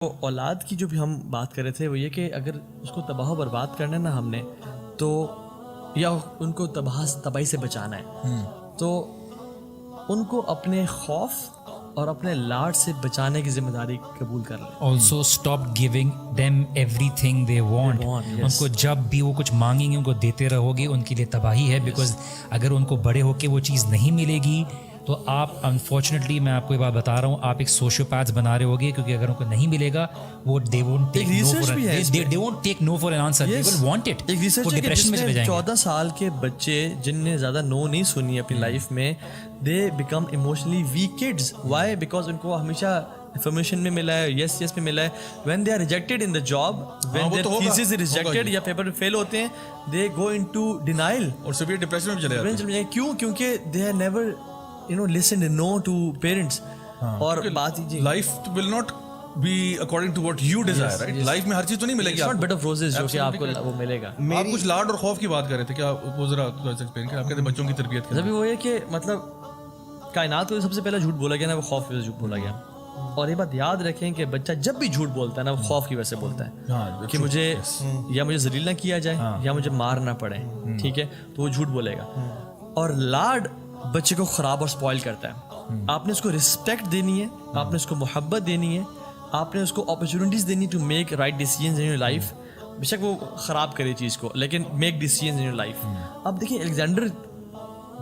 اولاد کی جو بھی ہم بات کر رہے تھے وہ یہ کہ اگر اس کو تباہ و برباد کرنا ہے نا ہم نے تو یا ان کو تباہی سے بچانا ہے تو ان کو اپنے خوف اور اپنے لاڈ سے بچانے کی ذمہ داری قبول کر لیں. also stop giving them everything they want. ان کو جب بھی وہ کچھ مانگیں گے ان کو دیتے رہو گے ان کے لیے تباہی ہے. بیکاز اگر ان کو بڑے ہو کے وہ چیز نہیں ملے گی تو آپ انفارچونیٹلی میں آپ کو یہ بات بتا رہا ہوں آپ ایک سوشیوپیتھ بنا رہے ہوگے کیونکہ اگر ان کو نہیں ملے گا وہ they won't take no for an answer. They will want it. وہ ڈپریشن میں چلے جائیں گے. 14 سال کے بچے جن نے زیادہ نو نہیں سنی اپنی لائف میں they become emotionally weak kids. Why? Because ان کو ہمیشہ انفارمیشن میں ملا ہے, یس میں ملا ہے. when they are rejected in the job, when their thesis is rejected یا پیپر میں فیل ہوتے ہیں, they go into denial اور سیویئر ڈپریشن میں چلے جاتے ہیں. کیوں؟ کیونکہ they have never listened no to parents. اور بات life will not be according to what you desire, right? Life میں ہر چیز تو نہیں ملے گی. not bed of roses جو کہ آپ کو وہ ملے گا. آپ کچھ لاڈ اور خوف کی بات کر رہے تھے, کیا وہ ذرا ایکسپلین کریں. آپ کہتے ہیں بچوں کی تربیت کی. ابھی وہ یہ کہ مطلب کائنات کو سب سے پہلا جھوٹ بولا گیا نا, وہ خوف کی وجہ سے جھوٹ بولا گیا. اور یہ بات یاد رکھیں کہ بچہ جب بھی جھوٹ بولتا ہے نا وہ خوف کی وجہ سے بولتا ہے کہ مجھے یا مجھے ذلیل نہ کیا جائے یا مجھے مار نہ پڑے. ٹھیک ہے, تو وہ جھوٹ بولے گا. اور لاڈ بچے کو خراب اور اسپوائل کرتا ہے. آپ نے اس کو رسپیکٹ دینی ہے, آپ نے اس کو محبت دینی ہے, آپ نے اس کو اپرچونیٹیز دینی to make right decisions in your life. بے شک وہ خراب کرے چیز کو لیکن make decisions in your life. اب دیکھیں الیگزینڈر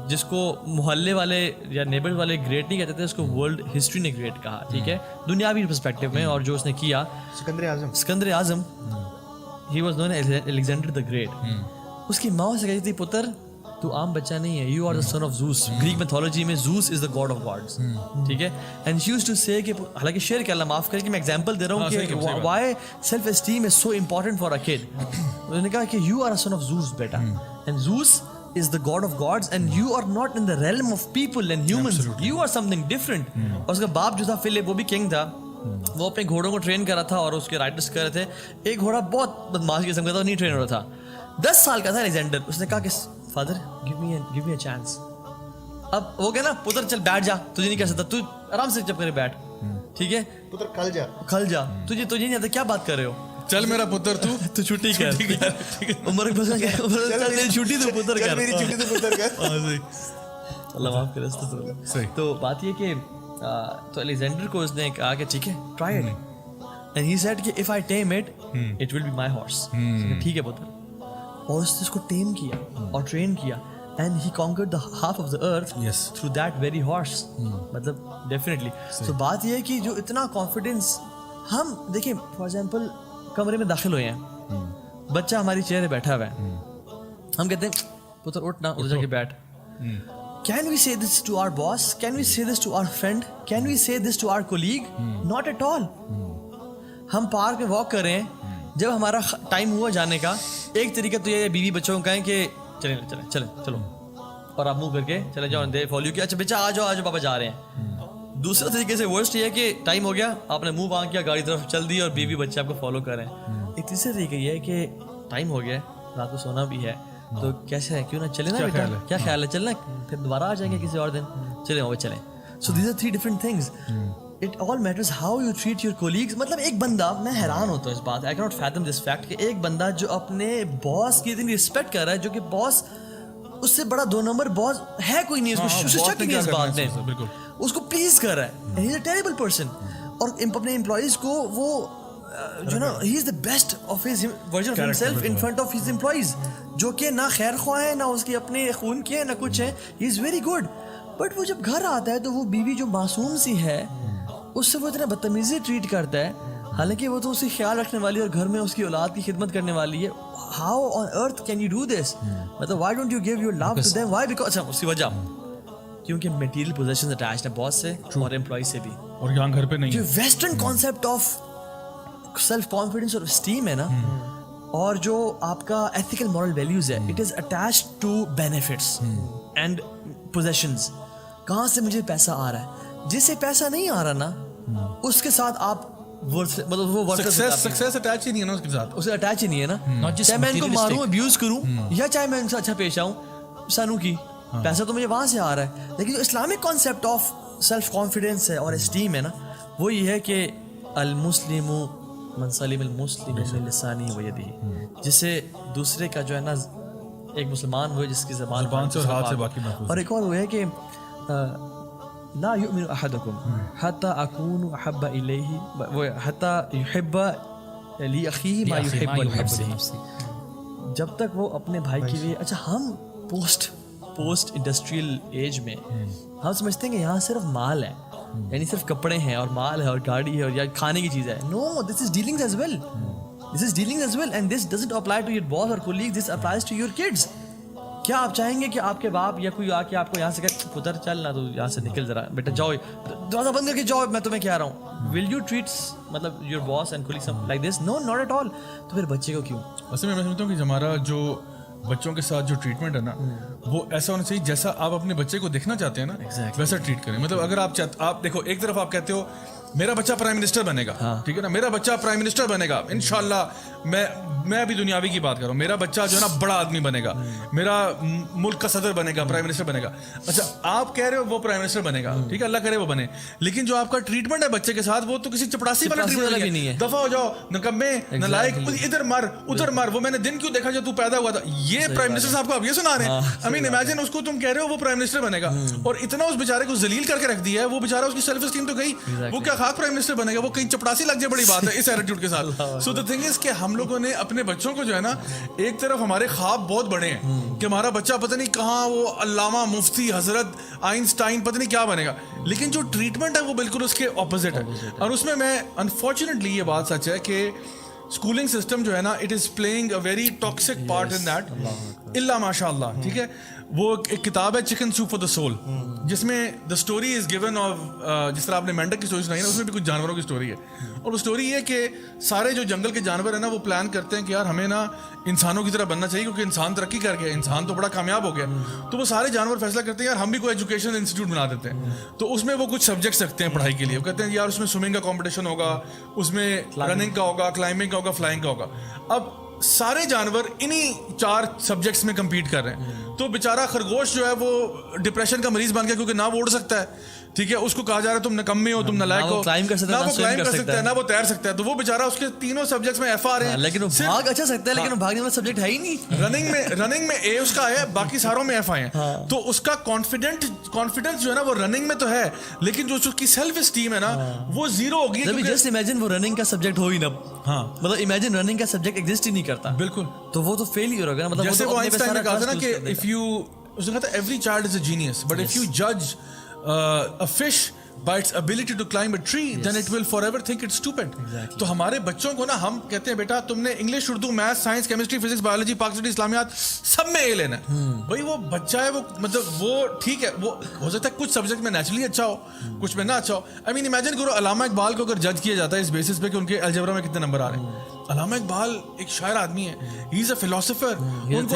جس کو محلے والے یا نیبر والے گریٹ نہیں کہتے تھے, اس کو ورلڈ ہسٹری نے گریٹ کہا. ٹھیک ہے, دنیاوی پرسپیکٹو میں. اور جو اس نے کیا سکندر اعظم, he was known as Alexander the great. اس کی ماں سے کہتی تھی پتر تو عام بچہ نہیں ہے, you are the son of Zeus. Greek mythology میں Zeus is the god of gods. ٹھیک ہے, اینڈ شی یوزڈ ٹو سے کہ حالانکہ شیئر کر اللہ معاف کرے کہ میں ایگزامپل دے رہا ہوں کہ why self esteem is so important for a kid. انہوں نے کہا کہ you are a son of Zeus بیٹا, and Zeus is the god of gods and you are not in the realm of people and humans. You are something different. اور اس کا باپ جو تھا فلپ, وہ بھی کنگ تھا. وہ اپنے گھوڑوں کو ٹرین کر رہا تھا اور اس کے رائڈرس کر رہے تھے. ایک گھوڑا بہت بدماش قسم کا تھا, نہیں ٹرین ہو رہا تھا. 10 سال کا تھا الیگزینڈر. اس نے کہا کہ father give me a chance. اب وہ کہنا پتر چل بیٹھ جا, تجھے نہیں کہہ سکتا, تو آرام سے چپ کرے بیٹھ. ٹھیک ہے پتر کھل جا, تجھے نہیں آتا, کیا بات کر رہے ہو, چل میرا پتر تو چھٹی کر. عمر چھٹی تو پتر کر, میری چھٹی تو پتر کر. اللہ معاف کرے. تو بات یہ کہ تو الیگزینڈر کو اس نے کہا کہ ٹھیک ہے try it, and he said کہ if I tame it it will be my horse. ٹھیک ہے پتر. اور اس نے اس کو ٹیم کیا اور ٹرین کیا and he conquered the half of the earth through that very horse. مطلب definitely. So بات یہ ہے کہ جو اتنا confidence ہم دیکھیں for example کمرے میں داخل ہوئے ہیں, بچہ ہماری چیئر پہ بیٹھا ہوا ہے, ہم کہتے ہیں پتر اٹھ نا, ادھر جا کے بیٹھ. Can we say this to our boss? Can we say this to our friend? Can we say this to our colleague? Not at all. ہم پارک میں واک کر رہے ہیں, جب ہمارا ٹائم ہوا جانے کا, ایک طریقہ تو یہ بیوی بچوں کو کہیں کہ چلو اور آپ منہ کر کے چلے جاؤ, دے فالو کیا, اچھا بچہ آ جاؤ پاپا جا رہے ہیں. دوسرا طریقے سے ورسٹ یہ ہے کہ ٹائم ہو گیا, آپ نے منہ باندھ کیا, گاڑی طرف چل دی اور بیوی بچے آپ کو فالو کر رہے ہیں. ایک تیسرا طریقہ یہ ہے کہ ٹائم ہو گیا, رات کو سونا بھی ہے, تو کیسے ہے, کیوں نہ چلے نا بیٹا, کیا خیال ہے, چلنا پھر دوبارہ آ جائیں گے کسی اور دن, چلیں وہ چلیں. So these are 3 different things. It all matters how you treat your colleagues. مطلب ایک بندہ, میں حیران ہوتا ہوں اس بات, I cannot fathom this fact کہ ایک بندہ جو اپنے باس کی اتنی رسپیکٹ کر رہا ہے, جو کہ باس اس سے بڑا 2 نمبر باس ہے کوئی نہیں, اس کو شک نہیں ہے اس بات میں, اس کو پلیز کر رہا ہے, and he is a terrible person. اور اپنے امپلائیز کو وہ جو نا he is the best of his version of himself in front of his employees, جو کہ نہ خیر خواہ ہیں, نہ اس کے اپنے خون کے ہیں, نہ کچھ ہے, he is very good. But وہ جب گھر آتا ہے تو وہ بیوی جو معصوم سی ہے اس سے وہ اتنا بدتمیزی ٹریٹ کرتا ہے, حالانکہ وہ تو اسی خیال رکھنے والی اور گھر میں اس کی اولاد کی خدمت کرنے والی ہے. How on earth can you do this? مطلب why don't you give your love to them? Why because اسی وجہ کیونکہ میٹیریل پوزیشنز اٹیچڈ ہیں باس سے اور امپلائی سے بھی, اور یہاں گھر پہ نہیں. جو western concept of self confidence اور اسٹیم ہے نا, اور جو آپ کا ایتھیکل مورل ویلیوز ہے, it is attached to benefits and positions. کہاں سے مجھے پیسہ آ رہا ہے, جس سے پیسہ نہیں آ رہا نا اس کے ساتھ آپ مطلب وہ سکسیس اٹیچ ہی نہیں ہے نا اس کے ساتھ, اسے اٹیچ ہی نہیں ہے نا. چاہے میں ان کو ماروں, ابیوز کروں, یا چاہے میں ان سے اچھا پیش آؤں, سانو کی پیسہ تو مجھے وہاں سے آ رہا ہے. لیکن جو Islamic concept of self confidence ہے اور اسٹیم ہے نا, وہ یہ ہے کہ المسلم من سلم المسلم من لسانه و یده, جسے دوسرے کا جو ہے نا ایک مسلمان ہوئے جس کی زبان سے اور ہاتھ سے باقی محفوظ. اور ایک اور وہ ہے کہ لا یؤمن احدکم حتی اکون احب الیہ حتی یحب لاخیہ ما یحب لنفسہ, جب تک وہ اپنے بھائی کے لیے. اچھا ہم پوسٹ انڈسٹریل ایج میں ہم سمجھتے ہیں کہ یہاں صرف مال ہے, یعنی صرف کپڑے ہیں اور مال ہے اور گاڑی ہے اور یا کھانے کی چیز ہے. No, this is dealing as well, this is dealing as well and this doesn't apply to your boss اور colleague, this applies to your kids. کیا آپ چاہیں گے کہ آپ کے باپ یا کوئی آ کے آپ کو یہاں سے کہ پتر چل نہ تو یہاں سے نکل ذرا بیٹا جاؤ دروازہ بند کر کے جاؤ میں تمہیں کہہ رہا ہوں, ول یو ٹریٹ مطلب your boss and colleague some like this? No, not at all. تو پھر بچے کو کیوں؟ اصل میں سمجھتا ہوں کہ ہمارا جو بچوں کے ساتھ جو ٹریٹمنٹ ہے نا وہ ایسا ہونا چاہیے جیسا آپ اپنے بچے کو دیکھنا چاہتے ہیں نا ویسا ٹریٹ کریں. مطلب اگر آپ دیکھو ایک طرف آپ کہتے ہو میرا بچہ پرائم منسٹر بنے گا, ٹھیک ہے نا, میرا بچہ پرائم منسٹر بنے گا انشاءاللہ, میں ابھی دنیاوی کی بات کر رہا ہوں, میرا بچہ جو ہے نا بڑا آدمی بنے گا, میرا ملک کا صدر بنے گا, پرائم منسٹر بنے گا. اچھا آپ کہہ رہے ہو وہ پرائم منسٹر بنے گا, ٹھیک ہے, اللہ کرے وہ بنے, لیکن جو آپ کا ٹریٹمنٹ ہے بچے کے ساتھ وہ تو کسی چپڑاسی والا ٹریٹمنٹ نہیں ہے. دفعہ ہو جاؤ, نکمے, نالائق, ادھر مر ادھر مر, وہ میں نے دن کیوں دیکھا جب تو پیدا ہوا تھا. یہ پرائم منسٹر صاحب کو آپ یہ سنا رہے ہیں. I mean imagine اس کو تم کہہ رہے ہو وہ پرائم منسٹر بنے گا اور اتنا اس بیچارے کو ذلیل کر کے رکھ دیا ہے, وہ بیچارہ اس کی سیلف اسٹیم تو گئی, وہ کیا خاک پرائم منسٹر بنے گا, وہ کہیں چپڑاسی لگ جائے, بڑی بات ہے اس ایٹیٹیوڈ کے ساتھ. سو دی تھنگ از کہ ہم لوگوں نے اپنے بچوں کو جو ہے نا ایک طرف ہمارے خواب بہت بڑے ہیں کہ ہمارا بچہ پتہ نہیں کہاں وہ علامہ مفتی حضرت آئنسٹائن پتہ نہیں کیا بنے گا, لیکن جو ٹریٹمنٹ ہے وہ بالکل اس کے اپوزٹ ہے. اور اس میں انفارچونیٹلی یہ بات سچ ہے کہ اسکولنگ سسٹم جو ہے نا it is playing a very toxic part in that, اللہ ماشاء اللہ, ٹھیک ہے. وہ ایک کتاب ہے chicken soup for the soul, جس میں the story is given of, جس طرح آپ نے مینڈک کی اسٹوری سنائی نا, اس میں بھی کچھ جانوروں کی اسٹوری ہے. اور وہ اسٹوری یہ کہ سارے جو جنگل کے جانور ہیں نا وہ پلان کرتے ہیں کہ یار ہمیں نا انسانوں کی طرح بننا چاہیے کیونکہ انسان ترقی کر گیا, انسان تو بڑا کامیاب ہو گیا. تو وہ سارے جانور فیصلہ کرتے ہیں یار ہم بھی کوئی ایجوکیشن انسٹیٹیوٹ بنا دیتے ہیں. تو اس میں وہ کچھ سبجیکٹس رکھتے ہیں پڑھائی کے لیے, وہ کہتے ہیں یار اس میں سوئمنگ کا کمپٹیشن ہوگا, اس میں رننگ کا ہوگا, کلائمبنگ کا ہوگا, فلائنگ کا ہوگا. اب سارے جانور انہی 4 سبجیکٹس میں کمپیٹ کر رہے ہیں. تو بیچارہ خرگوش جو ہے وہ ڈپریشن کا مریض بن گیا کیونکہ نہ وہ اڑ سکتا ہے, ٹھیک ہے, اس کو کہا جا رہا ہے تم نکمے ہو, تم نالائق ہو, نہ وہ کلائم کر سکتا ہے, نہ وہ تیر سکتا ہے. تو وہ بیچارہ اس کے تینوں سبجیکٹس میں ایف آ رہے ہیں, لیکن وہ بھاگ اچھا سکتا ہے لیکن وہ بھاگنے والا سبجیکٹ ہے ہی نہیں. رننگ میں اے اس کا ہے, باقی ساروں میں ایف آئے ہیں. تو اس کا کانفیڈنس جو ہے نا وہ رننگ میں تو ہے, لیکن جو اس کی سیلف اسٹیم ہے نا وہ زیرو ہوگی. جسٹ امیجن وہ رننگ کا سبجیکٹ ہو ہی نا, مطلب امیجن رننگ کا سبجیکٹ ایگزسٹ ہی نہیں کرتا. بالکل, تو وہ تو فیل ہی ہوگا. مطلب جیسے وہ آئنسٹائن نے کہا تھا نا کہ اف یو, اس نے کہا تھا every child is a genius but if you جج a fish by its ability to climb a tree then it will forever think it's stupid. تو ہمارے بچوں کو نا ہم کہتے ہیں بیٹا تم نے English, Urdu, math, science, chemistry, physics, biology, Pakistani اسلامیات سب میں اے لینا ہے. بھائی وہ بچہ ہے, وہ مطلب وہ ٹھیک ہے, وہ ہو سکتا ہے کچھ سبجیکٹ میں نیچرلی اچھا ہو, کچھ میں نہ اچھا ہو. آئی مین امیجن کرو علامہ اقبال کو اگر جج کیا جاتا ہے اس بیسس پہ کہ ان کے الجبرا میں کتنے نمبر آ رہے ہیں. علامہ اقبال ایک شاعر آدمی ہے, ہی از a philosopher, he is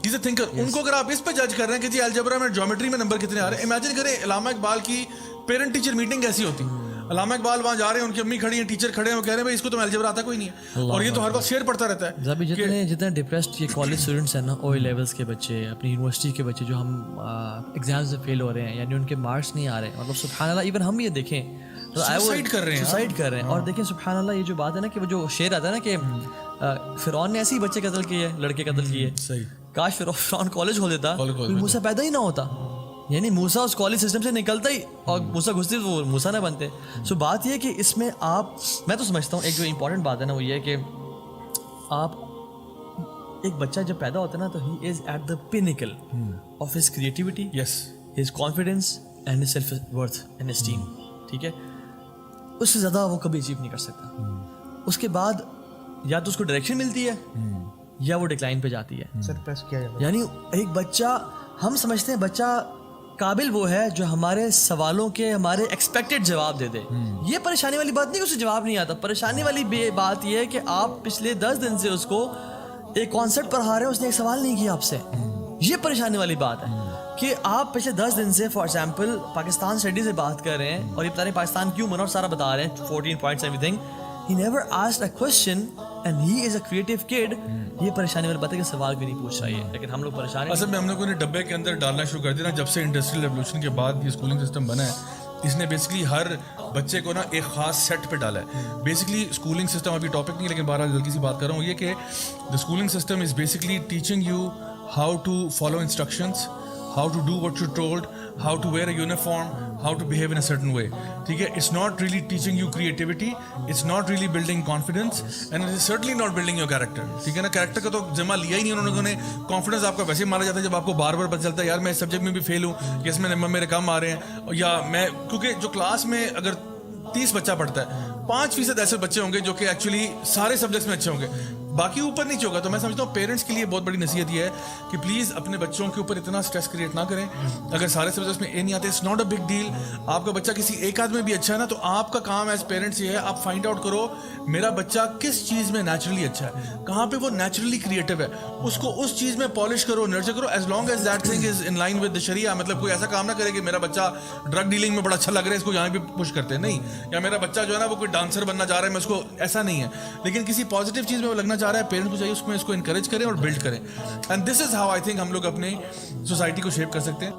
a thinker. ان کو اگر آپ اس پہ جج کر رہے ہیں کہ جی الجبرا میں جیومیٹری میں نمبر کتنے آ رہے ہیں, امیجن کریں علامہ اقبال کی پیرنٹ ٹیچر میٹنگ کیسی ہوتی. علامہ اقبال وہاں جا رہے ہیں, ان کی امی کھڑی ہیں, ٹیچر کھڑے ہیں, وہ کہہ رہے ہیں بھائی اس کو تو الجبرا آتا کوئی نہیں ہے, اور یہ تو ہر وقت شعر پڑھتا رہتا ہے. جتنے ڈپریسڈ یہ کالج اسٹوڈنٹس ہیں نا, او لیولس کے بچے, اپنی یونیورسٹی کے بچے جو ہم ایگزامس میں فیل ہو رہے ہیں, یعنی ان کے مارکس نہیں آ رہے, مطلب سبحان اللہ, ایون ہم یہ دیکھیں سوسائڈ کر رہے ہیں. اور دیکھیں سبحان اللہ, یہ جو بات ہے نا کہ وہ جو شعر آتا ہے نا کہ فرعون نے ایسے ہی بچے قتل کیے, لڑکے قتل کیے, کاش فرعون کالج کھول دیتا, موسیٰ پیدا ہی نہ ہوتا. یعنی موسیٰ اس کالج سسٹم سے نکلتا ہی اور موسیٰ گھستے وہ موسیٰ نہ بنتے. سو بات یہ ہے کہ اس میں آپ, میں تو سمجھتا ہوں ایک جو امپورٹنٹ بات ہے نا وہ یہ ہے کہ آپ ایک بچہ جب پیدا ہوتا ہے نا تو he is at the pinnacle of his creativity, his confidence and his self worth and esteem, ٹھیک ہے. اس سے زیادہ وہ کبھی اچیو نہیں کر سکتا. اس کے بعد یا تو اس کو ڈائریکشن ملتی ہے یا وہ ڈکلائن پہ جاتی ہے. سرپریس کیا جاتا ہے. یعنی ایک بچہ, ہم سمجھتے ہیں بچہ قابل وہ ہے جو ہمارے سوالوں کے ہمارے ایکسپیکٹڈ جواب دے دے. یہ پریشانی والی بات نہیں کہ اسے جواب نہیں آتا. پریشانی والی بات یہ ہے کہ آپ پچھلے 10 دن سے اس کو ایک کانسیپٹ پڑھا رہے ہیں, اس نے ایک سوال نہیں کیا آپ سے. یہ پریشانی والی بات ہے کہ آپ پچھلے 10 دن سے فار ایگزامپل پاکستان اسٹڈی سے بات کر رہے ہیں اور یہ بتا رہے ہیں پاکستان کیوں بنا, اور سارا بتا رہے ہیں 14 points every thing. He never asked a question and he is a creative kid. یہ پریشانی والی بات ہے کہ سوال بھی نہیں پوچھ رہا ہے, لیکن ہم لوگ پریشان ہیں. اصل میں ہم لوگوں نے ڈبے کے اندر ڈالنا شروع کر دیا نا جب سے انڈسٹریل ریولوشن کے بعد یہ اسکولنگ سسٹم بنا ہے. اس نے بیسکلی ہر بچے کو نا ایک خاص سیٹ پہ ڈالا ہے. بیسکلی اسکولنگ سسٹم ابھی ٹاپک نہیں لیکن بہرحال جلدی سی بات کر رہا ہوں یہ کہ the schooling system is basically teaching you how to follow instructions, how to do what you're told, how to wear a uniform, how to behave in a certain way. ٹھیک ہے, it's not really teaching you creativity, it's not really building confidence, and it is certainly not building your character. ٹھیک ہے نا, character کا تو ذمہ لیا ہی نہیں انہوں نے. کانفیڈنس آپ کا ویسے مارا جاتا ہے جب آپ کو بار بار پتہ چلتا ہے یار میں اس سبجیکٹ میں بھی فیل ہوں, یا اس میں نمبر میرے کم آ رہے ہیں, یا میں کیونکہ جو کلاس میں اگر 30 بچہ پڑھتا ہے 5% ایسے بچے ہوں گے جو کہ ایکچولی سارے سبجیکٹس میں اچھے ہوں گے, باقی اوپر نیچے ہوگا. تو میں سمجھتا ہوں پیرنٹس کے لیے بہت بڑی نصیحت یہ ہے کہ پلیز اپنے بچوں کے اوپر اتنا اسٹریس کریٹ نہ کریں. اگر سارے سبجیکٹس میں اے نہیں آتے, it's not a big deal. آپ کا بچہ کسی ایک آدھ میں بھی اچھا ہے نا, تو آپ کا کام ایز پیرنٹس یہ ہے آپ فائنڈ آؤٹ کرو میرا بچہ کس چیز میں نیچرلی اچھا ہے, کہاں پہ وہ نیچرلی کریٹو ہے, اس کو اس چیز میں پالش کرو, نرچر کرو, as long as that thing is in line with the شریعہ. مطلب کوئی ایسا کام نہ کرے کہ میرا بچہ ڈرگ ڈیلنگ میں بڑا اچھا لگ رہا ہے اس کو یہاں پہ پش کرتے ہیں, نہیں, یا میرا بچہ جو ہے نا وہ کوئی ڈانسر بننا چاہ رہا ہے میں اس کو, ایسا نہیں ہے, لیکن کسی پازیٹیو چیز میں وہ لگنا چاہ رہا ہے, پیرنٹ کو چاہیے اس میں اس کو انکریج کریں اور بلڈ کریں. And this is how I think ہم لوگ اپنے سوسائٹی کو شیپ کر سکتے ہیں.